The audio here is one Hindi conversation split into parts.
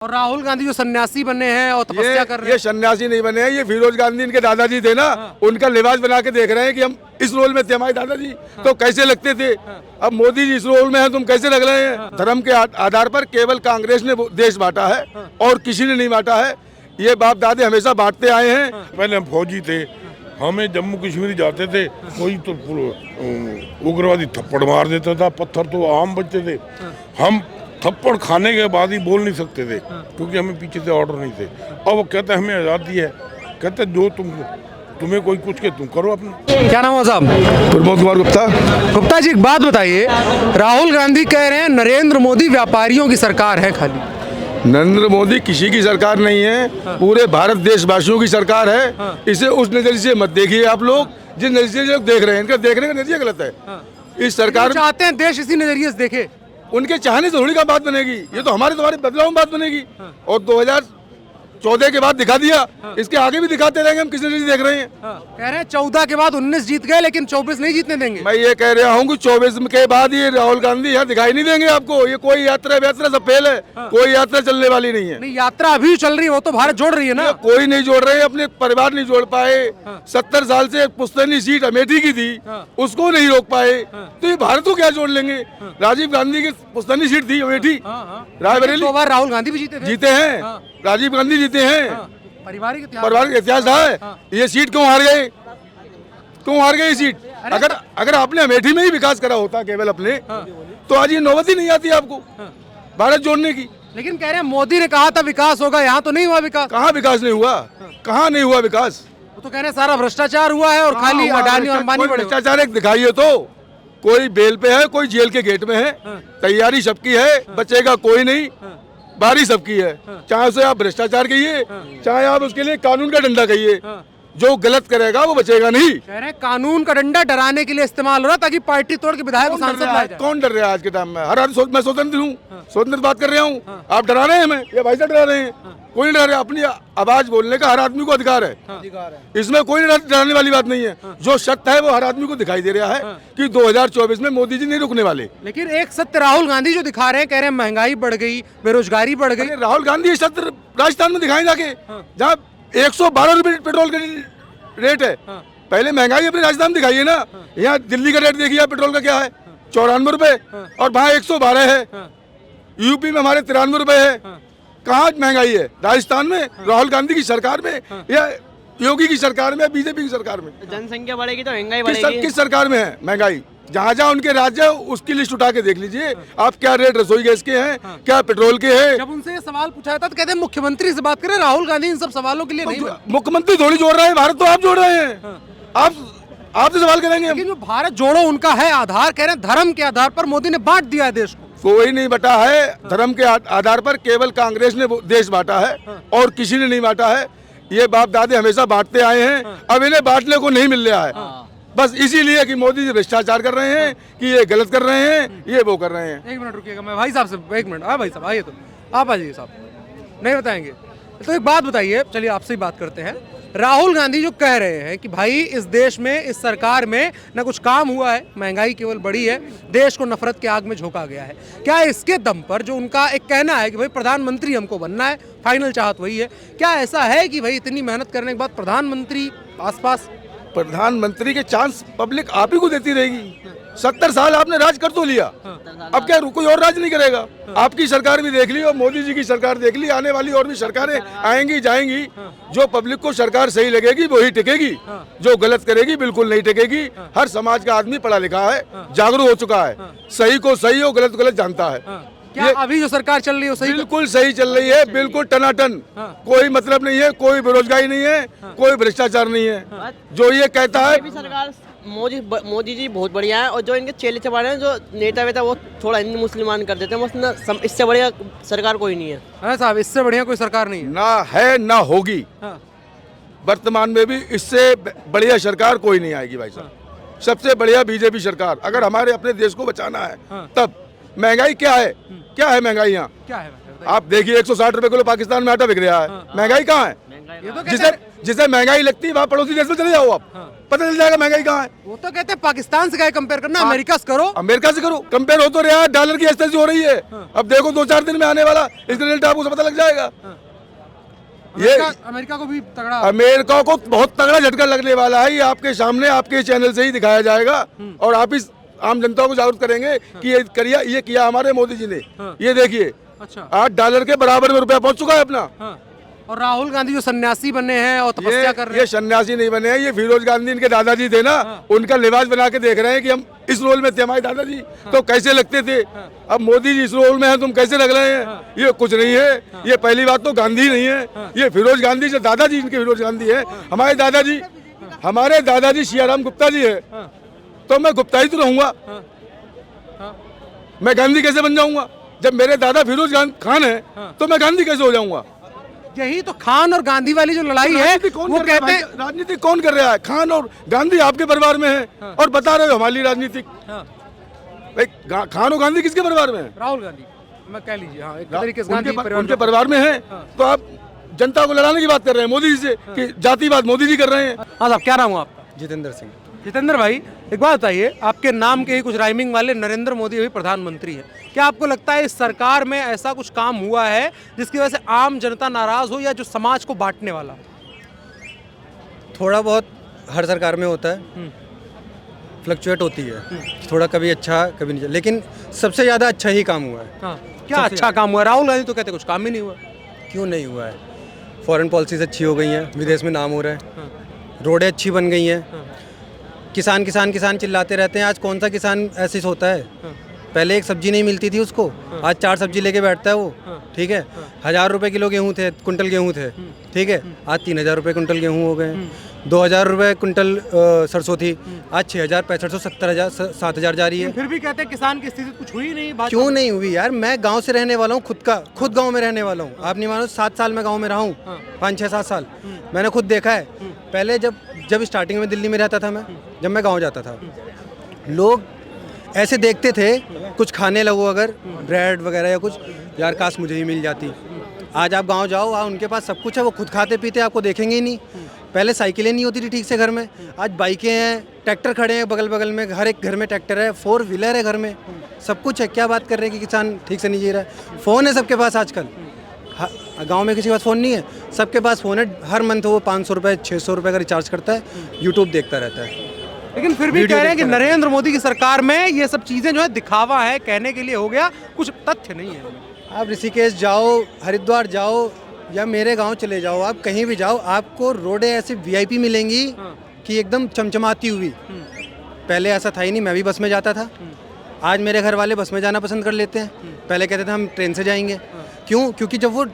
और राहुल गांधी जो सन्यासी बने हैं और तपस्या कर रहे ये सन्यासी नहीं बने हैं, ये फिरोज गांधी इनके दादाजी थे ना। उनका लिबास बना के देख रहे हैं कि हम इस रोल में थे, हमारे दादाजी तो कैसे लगते थे। अब मोदी जी इस रोल में हैं, तुम कैसे लग रहे हैं। धर्म के आधार पर केवल कांग्रेस ने देश बांटा है और किसी ने नहीं बांटा है। ये बाप दादे हमेशा बांटते आए हैं। पहले हम फौजी थे, हमें जम्मू कश्मीर जाते थे, कोई तो उग्रवादी थप्पड़ मार देता था, पत्थर तो आम बच्चे थे। हम थप्पड़ खाने के बाद ही बोल नहीं सकते थे क्योंकि हमें पीछे से ऑर्डर नहीं थे। अब वो कहते हमें आज़ादी है, कहते जो तुम्हें कोई कुछ के तुम करो अपना। क्या नाम है साहब? प्रमोद कुमार गुप्ता। गुप्ता जी एक बात बताइए, राहुल गांधी कह रहे हैं नरेंद्र मोदी व्यापारियों की सरकार है खाली। नरेंद्र मोदी किसी की सरकार नहीं है, पूरे भारत देशवासियों की सरकार है। इसे उस नजरिए से मत देखिए आप लोग, जिस नजरिए से लोग देख रहे हैं, इनका देखने का नजरिया गलत है। इस सरकार चाहते हैं देश इसी नजरिए से देखे। उनके चाहने से थोड़ी का बात बनेगी, ये तो हमारे तुम्हारे बदलाव में बात बनेगी। और 2014 के बाद दिखा दिया, इसके आगे भी दिखाते रहेंगे हम किस नजरिए से देख रहे हैं। कह रहे हैं 14 के बाद 19 जीत गए लेकिन 24 नहीं जीतने देंगे। मैं ये कह रहा हूँ कि 24 के बाद ये राहुल गांधी यहाँ दिखाई नहीं देंगे आपको। ये कोई यात्रा सब फेल है, कोई यात्रा चलने वाली नहीं है। नहीं, यात्रा अभी चल रही है, वो तो भारत जोड़ रही है ना। कोई नहीं जोड़ रहे, अपने परिवार नहीं जोड़ पाए। 70 साल से पुश्तैनी सीट अमेठी की थी, उसको नहीं रोक पाए, तो ये भारत को क्या जोड़ लेंगे। राजीव गांधी की पुश्तैनी सीट थी अमेठी, रायबरेली, 2 बार राहुल गांधी भी जीते हैं, राजीव गांधी जीते हैं। पारिवारिक इतिहास है। ये सीट क्यों हार गए, क्यों हार गए ये सीट। अगर आपने अमेठी में ही विकास करा होता केवल अपने, तो आज ये नौबत ही नहीं आती आपको भारत जोड़ने की। लेकिन कह रहे हैं मोदी ने कहा था विकास होगा, यहाँ तो नहीं हुआ विकास। कहाँ विकास नहीं हुआ, कहाँ नहीं हुआ विकास। वो तो कह रहे हैं सारा भ्रष्टाचार हुआ है और खाली अडानी और अंबानी बड़े। भ्रष्टाचार एक दिखाइए तो, कोई बेल पे है, कोई जेल के गेट में है, तैयारी सबकी है, बचेगा कोई नहीं, बारी सबकी है। चाहे उसे आप भ्रष्टाचार कहिए, चाहे आप उसके लिए कानून का डंडा कहिए, जो गलत करेगा वो बचेगा नहीं। कह रहे हैं कानून का डंडा डराने के लिए इस्तेमाल हो रहा ताकि पार्टी तोड़ के विधायक सांसद लाया जाए। कौन डर रहा है आज के टाइम में। हर आदमी मैं स्वतंत्र हूँ, स्वतंत्र बात कर रहा हूँ। आप डरा रहे हैं हमें, ये भाई साहब डरा रहे हैं। कोई नहीं डरा रहा, अपनी आवाज बोलने का हर आदमी को अधिकार है, इसमें कोई डराने वाली बात नहीं है। जो सत्य है वो हर आदमी को दिखाई दे रहा है कि 2024 में मोदी जी नहीं रुकने वाले। लेकिन एक सत्य राहुल गांधी जो दिखा रहे हैं, कह रहे हैं महंगाई बढ़ गई, बेरोजगारी बढ़ गई। राहुल गांधी सत्य राजस्थान में दिखाए जाके, जहाँ 112 रुपए पेट्रोल का रेट है। पहले महंगाई अपने राजस्थान में दिखाइए ना। यहाँ दिल्ली का रेट देखिए पेट्रोल का क्या है, 94 रुपए, और वहाँ 112 है। यूपी में हमारे 93 रुपए है। कहाँ महंगाई है राजस्थान में, राहुल गांधी की सरकार में या योगी की सरकार में या बीजेपी की सरकार में। जनसंख्या बढ़ेगी तो महंगाई बढ़ेगी। किस सरकार में है महंगाई। जहाँ जहाँ उनके राज्य है उसकी लिस्ट उठा के देख लीजिए आप, क्या रेट रसोई गैस के हैं, क्या पेट्रोल के हैं। जब उनसे ये सवाल पूछा था तो कहते हैं मुख्यमंत्री से बात करें, राहुल गांधी इन सब सवालों के लिए नहीं। मुख्यमंत्री थोड़ी जोड़ रहे हैं भारत, तो आप जोड़ रहे हैं। आपसे सवाल करेंगे। लेकिन जो भारत जोड़ो उनका है आधार, कह रहे हैं धर्म के आधार पर मोदी ने बांट दिया है देश को। कोई नहीं बटा है, धर्म के आधार पर केवल कांग्रेस ने देश बांटा है और किसी ने नहीं बांटा है। ये बाप दादे हमेशा बांटते आए हैं, अब इन्हें बांटने को नहीं मिल रहा है। बस इसीलिए कि मोदी जी भ्रष्टाचार कर रहे हैं, कि ये गलत कर रहे हैं, ये वो कर रहे हैं। एक मिनट रुकिएगा, मैं भाई साहब से 1 मिनट। भाई साहब आइए, तो आप आ जाइए साहब, नहीं बताएंगे तो एक बात बताइए। चलिए आपसे ही बात करते हैं। राहुल गांधी जो कह रहे हैं कि भाई इस देश में, इस सरकार में न कुछ काम हुआ है, महंगाई केवल बढ़ी है, देश को नफरत के आग में झोंका गया है, क्या इसके दम पर जो उनका एक कहना है कि भाई प्रधानमंत्री हमको बनना है, फाइनल चाहत वही है, क्या ऐसा है कि भाई इतनी मेहनत करने के बाद प्रधानमंत्री आसपास? प्रधानमंत्री के चांस पब्लिक आप ही को देती रहेगी। 70 साल आपने राज कर तो लिया, अब क्या कोई और राज नहीं करेगा। आपकी सरकार भी देख ली और मोदी जी की सरकार देख ली, आने वाली और भी सरकारें आएंगी जाएंगी। जो पब्लिक को सरकार सही लगेगी वही टिकेगी, जो गलत करेगी बिल्कुल नहीं टिकेगी। हर समाज का आदमी पढ़ा लिखा है, जागरूक हो चुका है, सही को सही और गलत को गलत जानता है। क्या अभी जो सरकार चल रही है सही? बिल्कुल सही चल रही है, बिल्कुल टनाटन। कोई मतलब नहीं है, कोई बेरोजगारी नहीं है, कोई भ्रष्टाचार नहीं है। जो ये कहता है सरकार मोदी जी बहुत बढ़िया है, और जो इनके चेले चपाटे हैं, जो नेता वेता, वो थोड़ा हिंदू मुसलमान कर देते हैं। इससे बढ़िया सरकार कोई नहीं है। साहब इससे बढ़िया कोई सरकार नहीं है, ना है ना होगी। वर्तमान में भी इससे बढ़िया सरकार कोई नहीं आएगी भाई साहब। सबसे बढ़िया बीजेपी सरकार। अगर हमारे अपने देश को बचाना है तब। महंगाई क्या है, क्या है महंगाई यहाँ? क्या है आप देखिए 160 रुपए किलो पाकिस्तान में आटा बिक रहा है। महंगाई कहाँ है? जिसे महंगाई लगती है वहाँ पड़ोसी देश में चले जाओ आप। पता चल जाएगा महंगाई कहाँ है। वो तो कहते हैं पाकिस्तान से क्या कंपेयर करना, अमेरिका से करो। अमेरिका से करो, कंपेयर हो तो रहा है, डॉलर की स्थिति हो रही है। अब देखो 2-4 दिन में आने वाला इसका रिजल्ट आपको पता लग जाएगा। ये अमेरिका को भी तगड़ा, अमेरिका को बहुत तगड़ा झटका लगने वाला है। ये आपके सामने आपके चैनल से ही दिखाया जाएगा और आप इस आम जनता को जागरूक करेंगे कि ये किया हमारे मोदी जी ने। ये देखिए, अच्छा, $8 के बराबर में रुपया पहुंच चुका है अपना। और राहुल गांधी जो सन्यासी बने हैं और तपस्या कर रहे ये हैं, सन्यासी नहीं बने हैं, ये फिरोज गांधी इनके दादाजी थे ना, उनका लिबास बना के देख रहे हैं कि हम इस रोल में थे, हमारे दादाजी तो कैसे लगते थे, अब मोदी जी इस रोल में हैं, तुम कैसे लग रहे हैं। ये कुछ नहीं है, ये पहली बात तो गांधी नहीं है, ये फिरोज गांधी जो दादाजी इनके फिरोज गांधी है। हमारे दादाजी सियाराम गुप्ता जी है, तो मैं गुप्ता ही तो रहूंगा, मैं गांधी कैसे बन जाऊंगा। जब मेरे दादा फिरोज खान है तो मैं गांधी कैसे हो जाऊंगा। यही तो खान और गांधी वाली जो लड़ाई है, वो कहते हैं राजनीति कौन कर रहा है। खान और गांधी आपके परिवार में है और बता रहे हो हमारी राजनीतिक। भाई खान और गांधी किसके परिवार में है। राहुल गांधी, मैं कह लीजिए, हाँ, एक तरीके से गांधी उनके परिवार में है। तो आप जनता को लड़ाने की बात कर रहे हैं मोदी जी से कि जातिवाद मोदी जी कर रहे हैं। हाँ साहब, क्या नाम हुआ आपका। जितेंद्र सिंह। जितेंद्र भाई, एक बात बताइए, आपके नाम के ही कुछ राइमिंग वाले नरेंद्र मोदी अभी प्रधानमंत्री है, क्या आपको लगता है इस सरकार में ऐसा कुछ काम हुआ है जिसकी वजह से आम जनता नाराज हो, या जो समाज को बांटने वाला। थोड़ा बहुत हर सरकार में होता है, फ्लक्चुएट होती है, थोड़ा कभी अच्छा कभी नहीं, लेकिन सबसे ज़्यादा अच्छा ही काम हुआ है। हाँ, क्या अच्छा काम हुआ है। राहुल गांधी तो कहते कुछ काम ही नहीं हुआ। क्यों नहीं हुआ है। फॉरेन पॉलिसीज अच्छी हो गई हैं, विदेश में नाम हो रहा है, रोडें अच्छी बन गई हैं, किसान किसान किसान चिल्लाते रहते हैं। आज कौन सा किसान ऐसे होता है। पहले एक सब्जी नहीं मिलती थी उसको, आज 4 सब्जी लेके बैठता है वो। ठीक है, 1000 रुपये किलो गेहूँ थे, कुंटल गेहूँ थे, ठीक है, आज 3000 रुपये कुंटल गेहूँ हो गए। 2000 रुपये कुंटल सरसों थी, आज 6000, 6500, 70,000, 7000 जा रही है। फिर भी कहते हैं किसान की स्थिति कुछ हुई नहीं। क्यों नहीं हुई यार। मैं गांव से रहने वाला हूँ, खुद गांव में रहने वाला हूँ। आप नहीं मानो, 7 साल में गांव में रहा हूँ, 5-6-7 साल मैंने खुद देखा है। पहले जब स्टार्टिंग में दिल्ली में रहता था मैं, जब मैं गाँव जाता था, लोग ऐसे देखते थे, कुछ खाने लगो अगर ब्रेड वगैरह या कुछ, यार काश मुझे ही मिल जाती। आज आप गांव जाओ, उनके पास सब कुछ है, वो खुद खाते पीते आपको देखेंगे ही नहीं। पहले साइकिलें नहीं होती थी ठीक से घर में, आज बाइकें हैं, ट्रैक्टर खड़े हैं बगल बगल में, हर एक घर में ट्रैक्टर है, 4 व्हीलर है घर में, सब कुछ है। क्या बात कर रहे हैं कि किसान ठीक से नहीं जी रहा है। फ़ोन है सबके पास आजकल, गांव में किसी के पास फ़ोन नहीं है, सबके पास फ़ोन है। हर मंथ वो 500 रुपये 600 रुपये का रिचार्ज करता है, यूट्यूब देखता रहता है। लेकिन फिर भी कह रहे हैं कि नरेंद्र मोदी की सरकार में ये सब चीज़ें जो है दिखावा है, कहने के लिए हो गया, कुछ तथ्य नहीं है। आप ऋषिकेश जाओ, हरिद्वार जाओ, या मेरे गांव चले जाओ, आप कहीं भी जाओ, आपको रोडें ऐसी वीआईपी मिलेंगी कि एकदम चमचमाती हुई। पहले ऐसा था ही नहीं, मैं भी बस में जाता था, आज मेरे घर वाले बस में जाना पसंद कर लेते हैं। पहले कहते थे हम ट्रेन से जाएंगे। क्यों? क्योंकि जब वो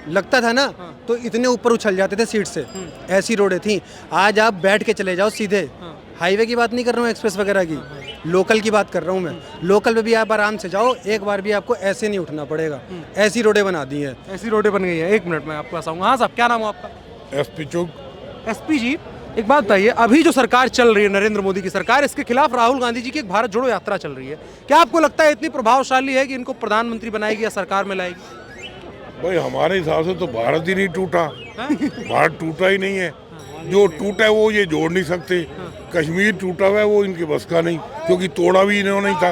लगता था ना तो इतने ऊपर उछल जाते थे सीट से, ऐसी रोडें थी। आज आप बैठ के चले जाओ सीधे, हाईवे की बात नहीं कर रहा हूँ, एक्सप्रेस वगैरह की, लोकल की बात कर रहा हूँ मैं। लोकल पे भी आप आराम से जाओ, एक बार भी आपको ऐसे नहीं उठना पड़ेगा। ऐसी रोडें बना दी हैं, ऐसी रोडें बन गई हैं। 1 मिनट में आपके पास आऊँगा। हाँ साहब, क्या नाम हो आपका। SP चौक। SP जी, एक बात बताइए, अभी जो सरकार चल रही है नरेंद्र मोदी की सरकार, इसके खिलाफ राहुल गांधी जी की एक भारत जोड़ो यात्रा चल रही है, क्या आपको लगता है इतनी प्रभावशाली है कि इनको प्रधानमंत्री बनाएगी या सरकार में लाएगी। भाई हमारे हिसाब से तो भारत ही नहीं टूटा, भारत टूटा ही नहीं है। जो टूटा है वो ये जोड़ नहीं सकते। कश्मीर टूटा हुआ है, वो इनके बस का नहीं, क्योंकि तोड़ा भी इन्होंने नहीं था।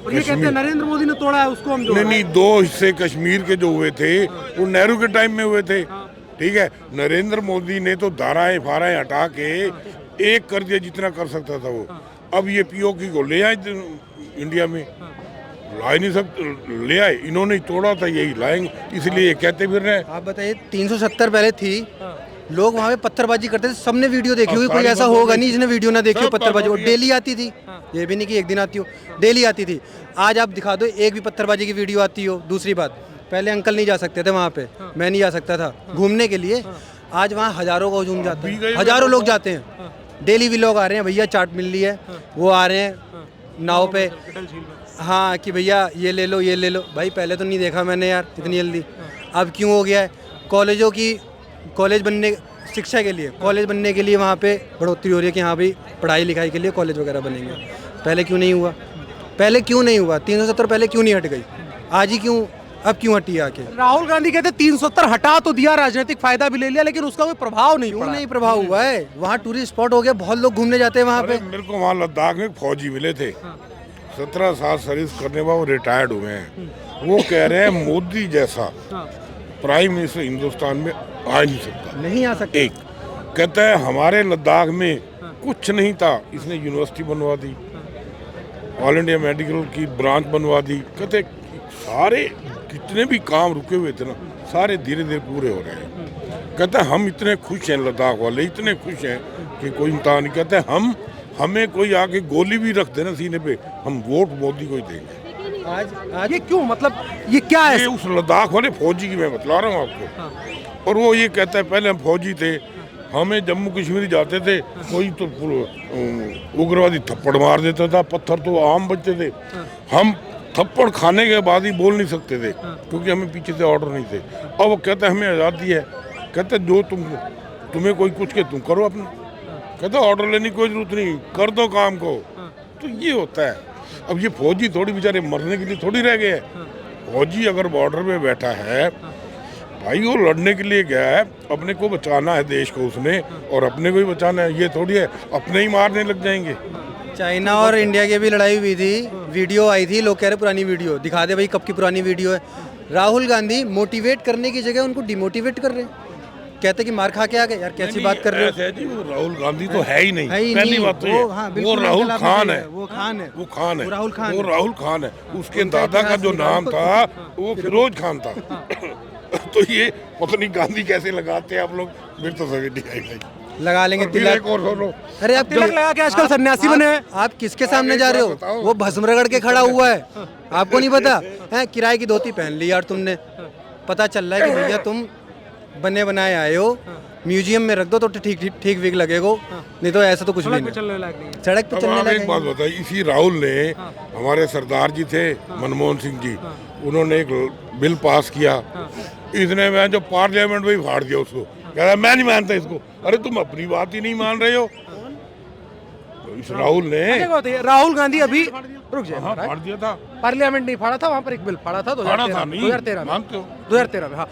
और ये कहते हैं नरेंद्र मोदी ने तोड़ा है, उसको हम जोड़ नहीं, 2 हिस्से कश्मीर के जो हुए थे वो नेहरू के टाइम में हुए थे। ठीक है, नरेंद्र मोदी ने तो धाराएं फाराएं हटा के एक कर दिया जितना कर सकता था वो। अब ये POK को ले आए इंडिया में, ला नहीं सकते, ले आए, इन्होंने तोड़ा था, यही लाएंगे, इसलिए ये कहते फिर रहे। आप बताइए 370 पहले थी, लोग वहाँ पे पत्थरबाजी करते थे, सबने वीडियो देखी होगी, कोई ऐसा होगा नहीं जिसने वीडियो ना देखी हो पत्थरबाजी। वो डेली आती थी, ये भी नहीं कि एक दिन आती हो, डेली आती थी। आज आप दिखा दो एक भी पत्थरबाजी की वीडियो आती हो। दूसरी बात, पहले अंकल नहीं जा सकते थे वहाँ पे, मैं नहीं जा सकता था घूमने के लिए, आज वहाँ हज़ारों का हुजूम जाता है, हज़ारों लोग जाते हैं। डेली भी लोग आ रहे हैं, भैया चाट मिल रही है, वो आ रहे हैं नाव पे, हाँ कि भैया ये ले लो ये ले लो। भाई पहले तो नहीं देखा मैंने यार इतनी जल्दी, अब क्यों हो गया है। कॉलेजों की, कॉलेज बनने, शिक्षा के लिए, कॉलेज बनने के लिए वहाँ पे बढ़ोतरी हो रही है कि हाँ भाई पढ़ाई लिखाई के लिए कॉलेज वगैरह बनेंगे। पहले क्यों नहीं हुआ, पहले क्यों नहीं हुआ। 370 पहले क्यों नहीं हट गई, आज ही क्यों अब क्यों हटी आके? राहुल गांधी कहते 370 हटा तो दिया, राजनीतिक फायदा भी ले लिया, लेकिन उसका कोई प्रभाव नहीं क्यों पड़ा। नहीं प्रभाव हुआ है? वहाँ टूरिस्ट स्पॉट हो गया, बहुत लोग घूमने जाते हैं वहाँ पे। अरे मेरे को वहाँ लद्दाख में फौजी मिले थे, 17 साल सर्विस करने बाद वो रिटायर्ड हुए हैं। वो कह रहे हैं मोदी जैसा प्राइम मिनिस्टर हिंदुस्तान में आ नहीं सकता। नहीं आ सकते। एक कहता है हमारे लद्दाख में कुछ नहीं था, इसने यूनिवर्सिटी बनवा दी, ऑल इंडिया मेडिकल की ब्रांच बनवा दी। कहते सारे कितने भी काम रुके हुए थे ना, सारे धीरे धीरे पूरे हो रहे हैं। कहते हैं हम इतने खुश हैं, लद्दाख वाले इतने खुश हैं कि कोई इंतहा नहीं। कहते हैं हमें कोई आके गोली भी रख देना सीने पे, हम वोट मोदी को ही देंगे। आज ये क्यों, मतलब ये क्या है? ये उस लद्दाख वाले फौजी की मैं बतला रहा हूँ आपको। और वो ये कहता है पहले हम फौजी थे, हमें जम्मू कश्मीर जाते थे, कोई तो उग्रवादी थप्पड़ मार देता था, पत्थर तो आम बचते थे। हम थप्पड़ खाने के बाद ही बोल नहीं सकते थे, क्योंकि हमें पीछे से ऑर्डर नहीं थे। अब वो कहते हमें आज़ादी है, कहते जो तुम्हें कोई कुछ के तुम करो अपना। कहते ऑर्डर लेने की कोई जरूरत नहीं, कर दो काम को। तो ये होता है। अब ये फौजी थोड़ी बेचारे मरने के लिए थोड़ी रह गए हैं। फौजी अगर बॉर्डर पे बैठा है भाई, वो लड़ने के लिए गया है, अपने को बचाना है देश को उसने, और अपने को ही बचाना है। ये थोड़ी है अपने ही मारने लग जाएंगे। चाइना और इंडिया की भी लड़ाई हुई थी, वीडियो आई थी, लोग कह रहे पुरानी वीडियो दिखा दे भाई, कब की पुरानी वीडियो है। राहुल गांधी मोटिवेट करने की जगह उनको डिमोटिवेट कर रहे हैं, कहते कि मार खा के आ गए। यार कैसी बात कर रहे हो? ऐसे है जी, वो राहुल गांधी तो है ही नहीं। है ही पहली नहीं। बात तो वो, ये, हाँ, वो बिल्कुल राहुल बिल्कुल खान आपने है। वो खान है। वो खान है। वो राहुल खान वो है। राहुल खान है। उसके उनका दादा का इतिहास जो निकालो नाम तो- था वो फिरोज खान था। तो ये पता नहीं गांधी कैसे लगाते हैं आप लोग, मेरे तो समझ नहीं आई भाई। लगा लेंगे और फिर तिलक। एक और सुनो, अरे आप तिलक लगा के आजकल सन्यासी बने हैं। आप किसके सामने जा रहे एक बात हो? बताओ। वो भस्म रगड़ के खड़ा हुआ है, आपको नहीं पता है? किराए की धोती पहन ली यार तुमने, पता चल रहा है कि भैया तुम बने बनाए आए हो, म्यूजियम में रख दो तो ठीक ठीक विग लगेगा, नहीं तो ऐसा तो कुछ भी सड़क पे नहीं। चलने लायक नहीं है। सड़क पे अब चलने आप एक लगे। बात बताइए, इसी राहुल ने हमारे सरदार जी थे मनमोहन सिंह जी, उन्होंने एक बिल पास किया, इसने मैं जो पार्लियामेंट में ही फाड़ दिया उसको। कह रहा मैं नहीं मानता इसको। अरे तुम अपनी बात ही नहीं मान रहे हो। तो इस राहुल ने देखो बताइए, राहुल गांधी अभी रुक जाए हाँ महाराज। फाड़ दिया था। पार्लियामेंट नहीं फाड़ा था, वहाँ पर एक बिल फाड़ा था फाड़ा था 2013 नहीं, 2013 में। मानते हो? 2013 में, हाँ।